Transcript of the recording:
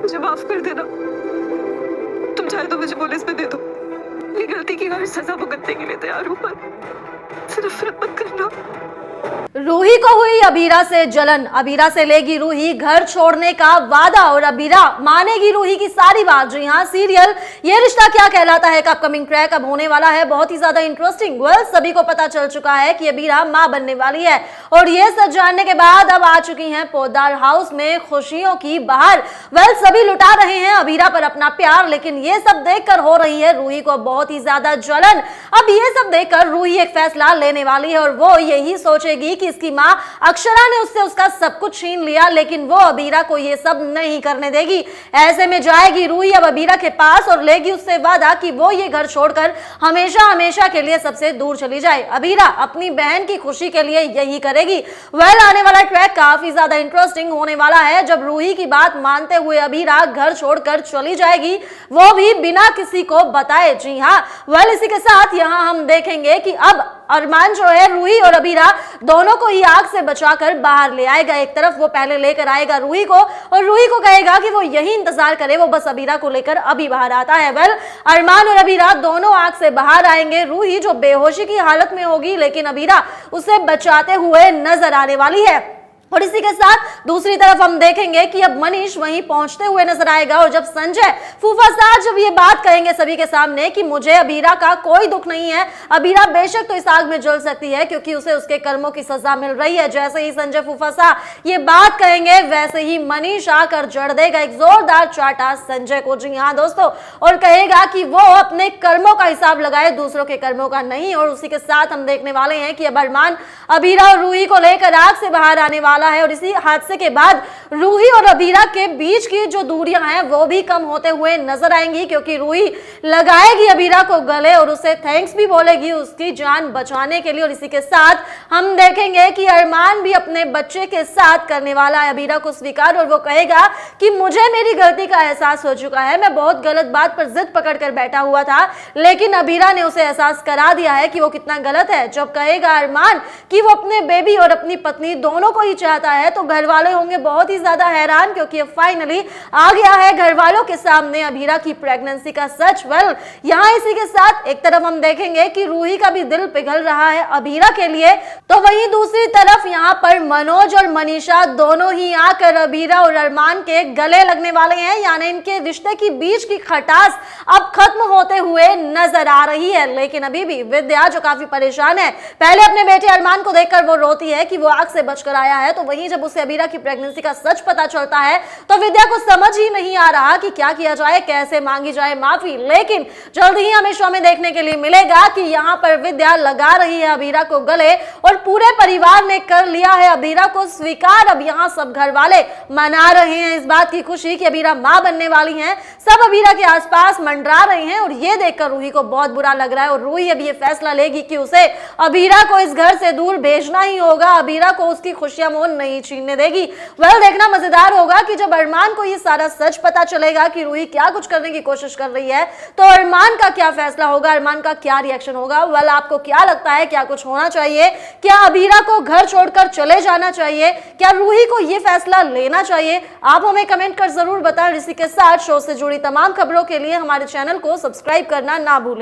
मुझे माफ कर देना। तुम चाहे तो मुझे पुलिस में दे दो, ये गलती की हर सजा भुगतने के लिए तैयार हूं, पर सिर्फ नफरत मत करना। रूही को हुई अबीरा से जलन, अबीरा से लेगी रूही घर छोड़ने का वादा और अबीरा मानेगी रूही की सारी बात। जी हाँ, सीरियल ये रिश्ता क्या कहलाता है का अपकमिंग ट्रैक अब होने वाला है बहुत ही ज्यादा इंटरेस्टिंग। वेल, सभी को पता चल चुका है कि अबीरा मां बनने वाली है और ये सच जानने के बाद अब आ चुकी हैं पोद्दार हाउस में खुशियों की बहार। वेल, सभी लुटा रहे हैं अबीरा पर अपना प्यार, लेकिन ये सब देखकर हो रही है रूही को बहुत ही ज्यादा जलन। अब ये सब देखकर रूही एक फैसला लेने वाली है और वो यही सोचेगी कि इसकी मां अक्षरा ने उससे उसका सब कुछ छीन लिया, लेकिन वो अबीरा को ये सब नहीं करने देगी। ऐसे में जाएगी रूही अब अबीरा के पास और लेगी उससे वादा कि वो ये घर छोड़कर हमेशा हमेशा के लिए सबसे दूर चली जाए। अबीरा अपनी बहन की खुशी के लिए यही करेगी। वेल, आने वाला ट्रैक काफी ज्यादा इंटरेस्टिंग होने वाला है जब रूही की बात मानते हुए अबीरा घर छोड़कर चली जाएगी, वो भी बिना किसी को बताए। जी हाँ, वेल, इसी के साथ यहाँ हम देखेंगे कि अब अरमान जो है रूही और अबीरा दोनों को ही आग से बचाकर बाहर ले आएगा। एक तरफ वो पहले लेकर आएगा रूही को और रूही को कहेगा कि वो यही इंतजार करे, वो बस अबीरा को लेकर अभी बाहर आता है। वेल, अरमान और अबीरा दोनों आग से बाहर आएंगे। रूही जो बेहोशी की हालत में होगी, लेकिन अबीरा उसे बचाते हुए नजर आने वाली है। और इसी के साथ दूसरी तरफ हम देखेंगे कि अब मनीष वहीं पहुंचते हुए नजर आएगा और जब संजय फूफा साहब जब ये बात कहेंगे सभी के सामने कि मुझे अबीरा का कोई दुख नहीं है, अबीरा बेशक तो इस आग में जल सकती है क्योंकि उसे उसके कर्मों की सजा मिल रही है। जैसे ही संजय फूफा साहब ये बात कहेंगे वैसे ही मनीष आकर जड़ देगा एक जोरदार चाटा संजय को। जी हाँ दोस्तों, और कहेगा कि वो अपने कर्मों का हिसाब लगाए, दूसरों के कर्मों का नहीं। और उसी के साथ हम देखने वाले हैं कि अब अरमान अबीरा और रूही को लेकर आग से बाहर आने वाला है और इसी हादसे के बाद रूही और अबीरा के बीच की जो दूरियां हैं वो भी कम होते हुए नजर आएंगी, क्योंकि रूही लगाएगी अबीरा को गले और उसे थैंक्स भी बोलेगी उसकी जान बचाने के लिए। और इसी के साथ हम देखेंगे कि अरमान भी अपने बच्चे के साथ करने वाला है अबीरा को स्वीकार और वो कहेगा कि मुझे मेरी गलती का एहसास हो चुका है, मैं बहुत गलत बात पर जिद पकड़ कर बैठा हुआ था, लेकिन अबीरा ने उसे एहसास करा दिया है कि वो कितना गलत है। जब कहेगा अरमान कि वो अपने बेबी और अपनी पत्नी दोनों को ही चाहता है तो घर वाले होंगे बहुत ही ज्यादा हैरान, क्योंकि अब फाइनली आ गया है घर वालों के सामने अबीरा की प्रेगनेंसी का सच। वेल, यहाँ इसी के साथ एक तरफ हम देखेंगे कि रूही का भी दिल पिघल रहा है अबीरा के लिए, तो वहीं दूसरी तरफ यहाँ पर मनोज और मनीषा दोनों ही आकर अबीरा और अरमान के गले लगने वाले हैं, यानी इनके रिश्ते की बीच की खटास अब खत्म होते हुए नजर आ रही है। लेकिन अभी भी विद्या जो काफी परेशान है, पहले अपने बेटे अरमान को देखकर वो रोती है कि वो आग से बचकर आया है, तो वहीं जब उसे अबीरा की प्रेगनेंसी का सच पता चलता है तो विद्या को समझ ही नहीं आ रहा कि क्या किया जाए, कैसे मांगी जाए माफी। लेकिन जल्द ही हमें शो में देखने के लिए मिलेगा कि यहाँ पर विद्या लगा रही है अबीरा को गले और पूरे परिवार ने कर लिया है अबीरा को स्वीकार। अब यहाँ सब घर वाले मना रहे हैं इस बात की खुशी कि अबीरा मां बनने वाली हैं, सब अबीरा के आसपास मंडरा रहे हैं और ये देखकर रूही को बहुत बुरा लग रहा है और रूही अब ये फैसला लेगी कि उसे अबीरा को इस घर से दूर भेजना ही होगा, अबीरा को उसकी खुशियां वो नहीं छीनने देगी। वेल, देखना मजेदार होगा कि जब अरमान को ये सारा सच पता चलेगा कि रूही क्या कुछ करने की कोशिश कर रही है तो अरमान का क्या फैसला होगा, अरमान का क्या रिएक्शन होगा। वेल, आपको क्या लगता है, क्या कुछ होना चाहिए? क्या अबीरा को घर छोड़कर चले जाना चाहिए? क्या रूही को ये फैसला लेना चाहिए? आप हमें कमेंट कर जरूर बताएं। इसी के साथ शो से जुड़ी तमाम खबरों के लिए हमारे चैनल को सब्सक्राइब करना ना भूलें।